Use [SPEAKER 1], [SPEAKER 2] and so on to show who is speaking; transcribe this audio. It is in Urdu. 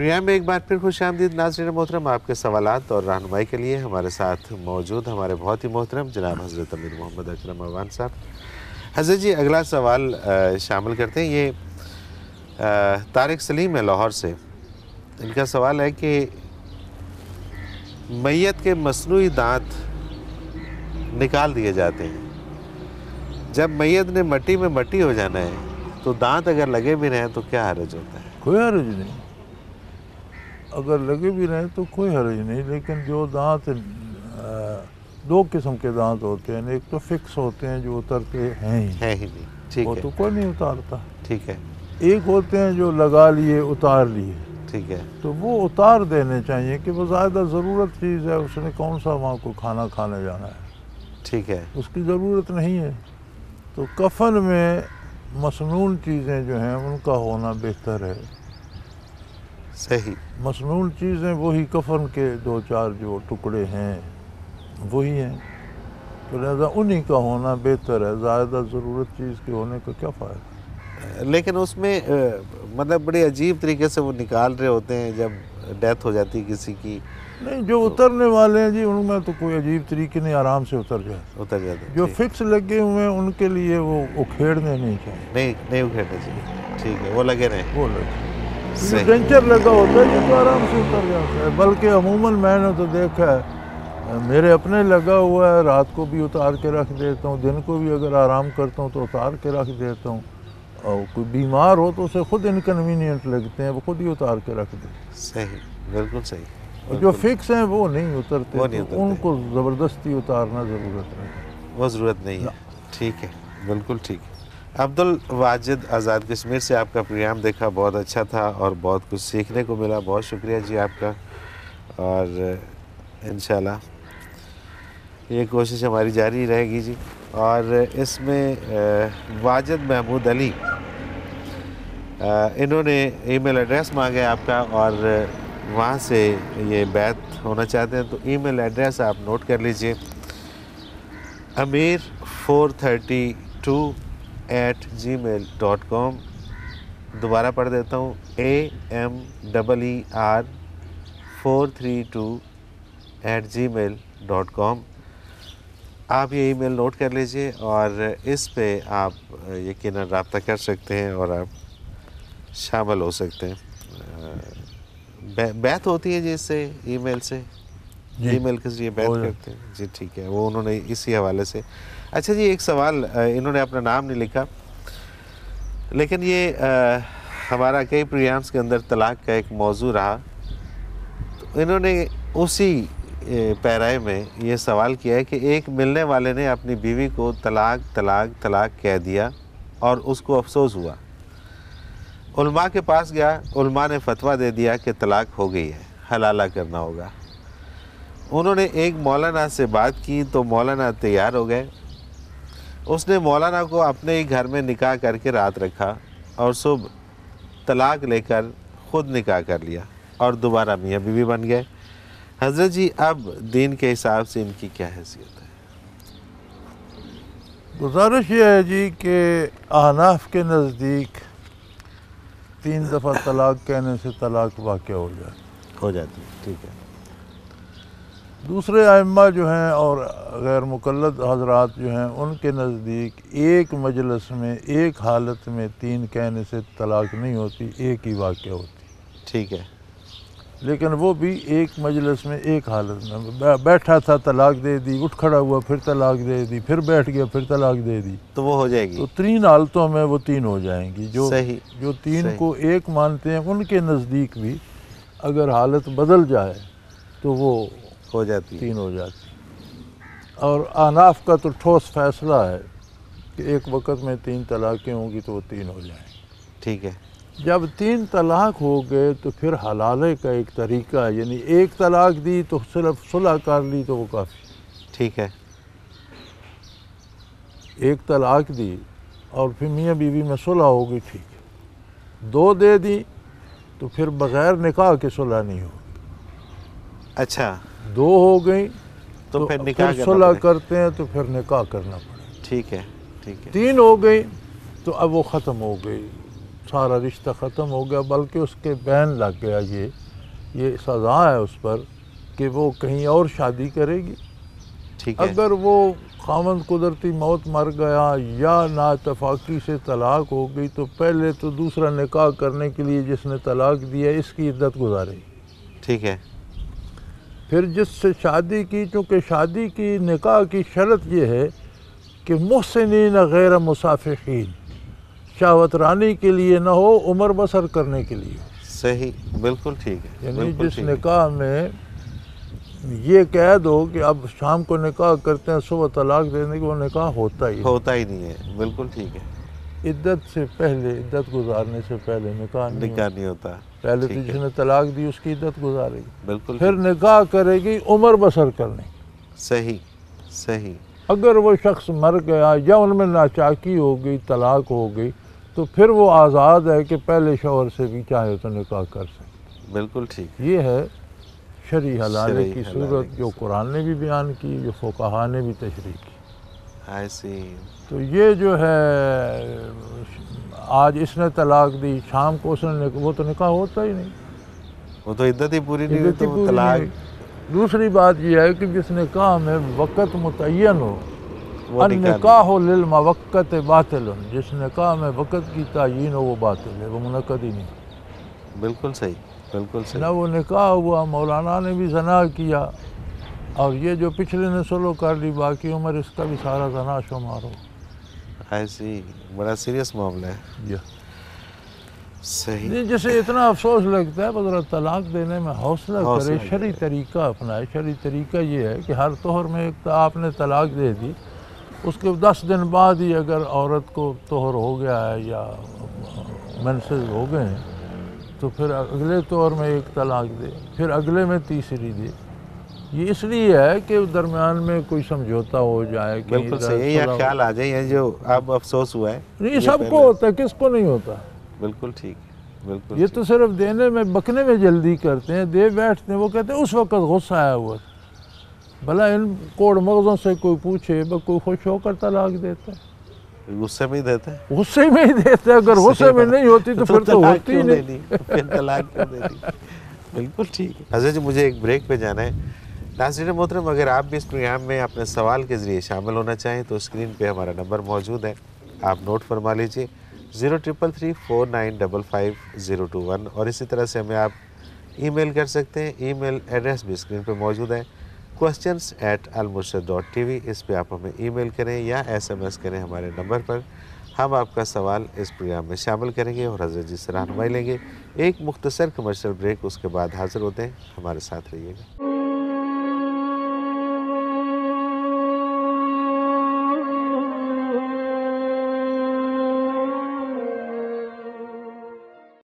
[SPEAKER 1] پروگرام میں ایک بار پھر خوش آمدید ناظرین محترم. آپ کے سوالات اور رہنمائی کے لیے ہمارے ساتھ موجود ہمارے بہت ہی محترم جناب حضرت امیر محمد اکرم اعوان صاحب. حضرت جی اگلا سوال شامل کرتے ہیں. یہ طارق سلیم ہے لاہور سے. ان کا سوال ہے کہ میت کے مصنوعی دانت نکال دیے جاتے ہیں. جب میت نے مٹی میں مٹی ہو جانا ہے تو دانت اگر لگے بھی رہیں تو کیا حرج ہوتا ہے؟
[SPEAKER 2] کوئی حرج نہیں، اگر لگے بھی رہیں تو کوئی حرج نہیں. لیکن جو دانت دو قسم کے دانت ہوتے ہیں، ایک تو فکس ہوتے ہیں جو اترتے ہیں
[SPEAKER 1] ہی نہیں. ٹھیک
[SPEAKER 2] وہ
[SPEAKER 1] ہے.
[SPEAKER 2] تو کوئی نہیں اتارتا.
[SPEAKER 1] ٹھیک ہے.
[SPEAKER 2] ایک ہوتے ہیں جو لگا لیے اتار لیے.
[SPEAKER 1] ٹھیک ہے.
[SPEAKER 2] تو وہ اتار دینے چاہیے کہ وہ زیادہ ضرورت چیز ہے، اس نے کون سا وہاں کو کھانا کھانے جانا ہے.
[SPEAKER 1] ٹھیک ہے.
[SPEAKER 2] اس کی ضرورت نہیں ہے. تو کفن میں مصنون چیزیں جو ہیں ان کا ہونا بہتر ہے.
[SPEAKER 1] صحیح.
[SPEAKER 2] مصنون چیزیں وہی کفن کے دو چار جو ٹکڑے ہیں وہی ہیں، تو لہذا انہی کا ہونا بہتر ہے. زیادہ ضرورت چیز کے ہونے کا کیا فائدہ؟
[SPEAKER 1] لیکن اس میں مطلب بڑے عجیب طریقے سے وہ نکال رہے ہوتے ہیں جب ڈیتھ ہو جاتی کسی کی.
[SPEAKER 2] نہیں، جو اترنے والے ہیں جی ان میں تو کوئی عجیب طریقے نہیں، آرام سے اتر جاتے. جو فکس لگے ہوئے ہیں ان کے لیے وہ اکھیڑنے نہیں چاہیے.
[SPEAKER 1] نہیں اکھیڑنے چاہیے. ٹھیک ہے، وہ لگے رہیں.
[SPEAKER 2] وہ لگے. ڈینچر لگا ہوتا ہے یہ تو آرام سے اتر جاتا ہے. بلکہ عموماً میں نے تو دیکھا ہے، میرے اپنے لگا ہوا ہے، رات کو بھی اتار کے رکھ دیتا ہوں، دن کو بھی اگر آرام کرتا ہوں تو اتار کے رکھ دیتا ہوں. اور کوئی بیمار ہو تو اسے خود انکنوینئنٹ لگتے ہیں، وہ خود ہی اتار کے رکھ دیتے.
[SPEAKER 1] صحیح، بالکل صحیح.
[SPEAKER 2] اور جو فکس ہیں وہ نہیں اترتے، ان کو زبردستی اتارنا ضرورت نہیں.
[SPEAKER 1] وہ ضرورت نہیں ہے. ٹھیک ہے، بالکل ٹھیک ہے. عبد الواجد آزاد کشمیر سے آپ کا پروگرام دیکھا، بہت اچھا تھا اور بہت کچھ سیکھنے کو ملا. بہت شکریہ جی آپ کا. اور انشاءاللہ یہ کوشش ہماری جاری رہے گی جی. اور اس میں واجد محمود علی انہوں نے ای میل ایڈریس مانگا ہے آپ کا، اور وہاں سے یہ بیعت ہونا چاہتے ہیں. تو ای میل ایڈریس آپ نوٹ کر لیجئے: amir432@gmail.com. دوبارہ پڑھ دیتا ہوں: AMER432@gmail.com. آپ یہ ای میل نوٹ کر لیجئے اور اس پہ آپ یقیناً رابطہ کر سکتے ہیں اور آپ شامل ہو سکتے ہیں. بیعت ہوتی ہے جی اس سے، ای میل سے؟ ای میل کے ذریعے بیعت کرتے ہیں جی. ٹھیک ہے، وہ انہوں نے اسی حوالے سے. اچھا جی، ایک سوال، انہوں نے اپنا نام نہیں لکھا لیکن یہ ہمارا کئی پروگرامز کے اندر طلاق کا ایک موضوع رہا. تو انہوں نے اسی پیرائے میں یہ سوال کیا ہے کہ ایک ملنے والے نے اپنی بیوی کو طلاق طلاق طلاق کہہ دیا اور اس کو افسوس ہوا. علماء کے پاس گیا، علماء نے فتویٰ دے دیا کہ طلاق ہو گئی ہے، حلالہ کرنا ہوگا. انہوں نے ایک مولانا سے بات کی تو مولانا تیار ہو گئے. اس نے مولانا کو اپنے ہی گھر میں نکاح کر کے رات رکھا اور صبح طلاق لے کر خود نکاح کر لیا اور دوبارہ میاں بیوی بن گئے. حضرت جی اب دین کے حساب سے ان کی کیا حیثیت ہے؟
[SPEAKER 2] گزارش یہ ہے جی کہ احناف کے نزدیک 3 دفعہ طلاق کہنے سے طلاق واقع ہو
[SPEAKER 1] جاتی. ٹھیک ہے.
[SPEAKER 2] دوسرے ائمہ جو ہیں اور غیر مقلد حضرات جو ہیں ان کے نزدیک ایک مجلس میں ایک حالت میں 3 کہنے سے طلاق نہیں ہوتی، ایک ہی واقع ہوتی.
[SPEAKER 1] ٹھیک ہے.
[SPEAKER 2] لیکن وہ بھی ایک مجلس میں ایک حالت میں، بیٹھا تھا طلاق دے دی، اٹھ کھڑا ہوا پھر طلاق دے دی، پھر بیٹھ گیا پھر طلاق دے دی،
[SPEAKER 1] تو وہ ہو جائے گی.
[SPEAKER 2] تو 3 حالتوں میں وہ 3 ہو جائیں گی. جو 3 کو ایک مانتے ہیں ان کے نزدیک بھی اگر حالت بدل جائے تو وہ
[SPEAKER 1] ہو جاتی
[SPEAKER 2] 3 ہو جاتی. اور احناف کا تو ٹھوس فیصلہ ہے کہ ایک وقت میں 3 طلاقیں ہوں گی تو وہ 3 ہو جائیں.
[SPEAKER 1] ٹھیک ہے.
[SPEAKER 2] جب 3 طلاق ہو گئے تو پھر حلالے کا ایک طریقہ ہے، یعنی ایک طلاق دی تو صرف صلح کر لی تو وہ کافی.
[SPEAKER 1] ٹھیک ہے.
[SPEAKER 2] ایک طلاق دی اور پھر میاں بیوی میں صلح ہو گئی، ٹھیک ہے. 2 دے دی تو پھر بغیر نکاح کے صلح نہیں ہوگی.
[SPEAKER 1] اچھا.
[SPEAKER 2] 2 ہو گئی
[SPEAKER 1] تو پھر نکاح
[SPEAKER 2] صلح کرتے ہیں تو پھر نکاح کرنا پڑے.
[SPEAKER 1] ٹھیک ہے. ٹھیک ہے.
[SPEAKER 2] 3 ہو گئی تو اب وہ ختم ہو گئی، سارا رشتہ ختم ہو گیا، بلکہ اس کے بین لگ گیا، یہ سزا ہے اس پر کہ وہ کہیں اور شادی کرے گی۔
[SPEAKER 1] ٹھیک ہے،
[SPEAKER 2] اگر وہ خاوند قدرتی موت مر گیا یا نااتفاقی سے طلاق ہو گئی تو پہلے تو دوسرا نکاح کرنے کے لیے جس نے طلاق دیا اس کی عدت گزارے گی۔
[SPEAKER 1] ٹھیک ہے،
[SPEAKER 2] پھر جس سے شادی کی، چونکہ شادی کی نکاح کی شرط یہ ہے کہ محسنین غیر مسافحین، شہوت رانی کے لیے نہ ہو، عمر بسر کرنے کے لیے۔
[SPEAKER 1] صحیح، بالکل ٹھیک ہے،
[SPEAKER 2] یعنی
[SPEAKER 1] بالکل
[SPEAKER 2] جس
[SPEAKER 1] ٹھیک ہے۔
[SPEAKER 2] نکاح میں یہ قید ہو کہ اب شام کو نکاح کرتے ہیں صبح طلاق دینے کی، وہ نکاح ہوتا ہی
[SPEAKER 1] ہوتا ہی نہیں ہے، بالکل ٹھیک ہے،
[SPEAKER 2] عدت سے پہلے، عدت گزارنے سے پہلے نکاح نہیں
[SPEAKER 1] نکاح نہیں ہوتا،
[SPEAKER 2] پہلے تو
[SPEAKER 1] ٹھیک
[SPEAKER 2] جس
[SPEAKER 1] ہے،
[SPEAKER 2] نے طلاق دی اس کی عدت گزارے گی،
[SPEAKER 1] بالکل
[SPEAKER 2] پھر
[SPEAKER 1] ٹھیک،
[SPEAKER 2] نکاح کرے گی عمر بسر کرنے کی۔
[SPEAKER 1] صحیح، صحیح،
[SPEAKER 2] اگر وہ شخص مر گیا یا ان میں ناچاکی ہو گئی، طلاق ہو گئی، تو پھر وہ آزاد ہے کہ پہلے شوہر سے بھی چاہے تو نکاح کر سکے۔
[SPEAKER 1] بالکل ٹھیک ہے،
[SPEAKER 2] یہ ہے شرعی حلالے
[SPEAKER 1] شرعی
[SPEAKER 2] کی
[SPEAKER 1] حلالے
[SPEAKER 2] صورت
[SPEAKER 1] کی
[SPEAKER 2] جو قرآن نے بھی بیان کی، جو فقہا نے بھی تشریح کی۔
[SPEAKER 1] ایسی،
[SPEAKER 2] تو یہ جو ہے آج اس نے طلاق دی، شام کو اس نے وہ تو نکاح ہوتا ہی نہیں،
[SPEAKER 1] وہ تو عدت ہی پوری نہیں ہوئی
[SPEAKER 2] عدت ہی
[SPEAKER 1] تو وہ
[SPEAKER 2] پوری نہیں
[SPEAKER 1] طلاق،
[SPEAKER 2] ہوئی۔ دوسری بات یہ ہے کہ جس نکاح میں وقت متعین ہو،
[SPEAKER 1] وہ نکاح
[SPEAKER 2] النکاح للموقت باطل، جس نکاح میں وقت کی تعیین ہو وہ باطل ہے، وہ منعقد ہی نہیں۔
[SPEAKER 1] نہیں، بالکل صحیح، بالکل
[SPEAKER 2] نہ
[SPEAKER 1] صحیح،
[SPEAKER 2] وہ نکاح ہوا، مولانا نے بھی زنا کیا، اور یہ جو پچھلے نے سلو کر لی باقی عمر اس کا بھی سارا زنا شمار ہو۔
[SPEAKER 1] ایسی بڑا سیریس معاملہ ہے، صحیح،
[SPEAKER 2] نہیں، جسے اتنا افسوس لگتا ہے بذرا طلاق دینے میں حوصلہ کرے، شرعی طریقہ اپنائے۔ شرعی طریقہ یہ ہے کہ ہر طہر میں ایک تو آپ نے طلاق دے دی، اس کے 10 دن بعد ہی اگر عورت کو طہر ہو گیا ہے یا منسز ہو گئے ہیں تو پھر اگلے طور میں ایک طلاق دے، پھر اگلے میں تیسری دے۔ یہ اس لیے ہے کہ درمیان میں کوئی سمجھوتا ہو جائے کہ
[SPEAKER 1] بالکل صحیح، یہ خیال آ جائے، یہ جو اب افسوس ہوا ہے،
[SPEAKER 2] نہیں، سب کو ہوتا ہے، کس کو نہیں ہوتا۔
[SPEAKER 1] بالکل ٹھیک ہے، بالکل
[SPEAKER 2] یہ تو صرف دینے میں، بکنے میں جلدی کرتے ہیں، دے بیٹھتے ہیں، وہ کہتے ہیں اس وقت غصہ آیا ہوا تھا۔ بھلا ان کوڑ مغزوں سے کوئی پوچھے، کوئی خوش ہو کر طلاق دیتا ہے؟
[SPEAKER 1] غصے میں ہی دیتا ہے،
[SPEAKER 2] غصے میں ہی دیتا ہے، اگر غصے میں نہیں ہوتی تو پھر تو ہوتی ہی نہیں۔
[SPEAKER 1] پھر طلاق کیوں دے دی؟ بالکل ٹھیک ہے۔ حضرت جی مجھے ایک بریک پہ جانا ہے۔ ناظرین محترم، اگر آپ بھی اس پروگرام میں اپنے سوال کے ذریعے شامل ہونا چاہیں تو اسکرین پہ ہمارا نمبر موجود ہے، آپ نوٹ فرما لیجئے 033349555021، اور اسی طرح سے ہمیں آپ ای میل کر سکتے ہیں۔ ای میل ایڈریس بھی اسکرین پہ موجود ہے، questions@almurshid.tv، اس پہ آپ ہمیں ای میل کریں یا SMS کریں ہمارے نمبر پر، ہم آپ کا سوال اس پروگرام میں شامل کریں گے اور حضرت جی سے رہنمائی لیں گے۔ ایک مختصر کمرشل بریک، اس کے بعد حاضر ہوتے ہیں، ہمارے ساتھ رہیے گا۔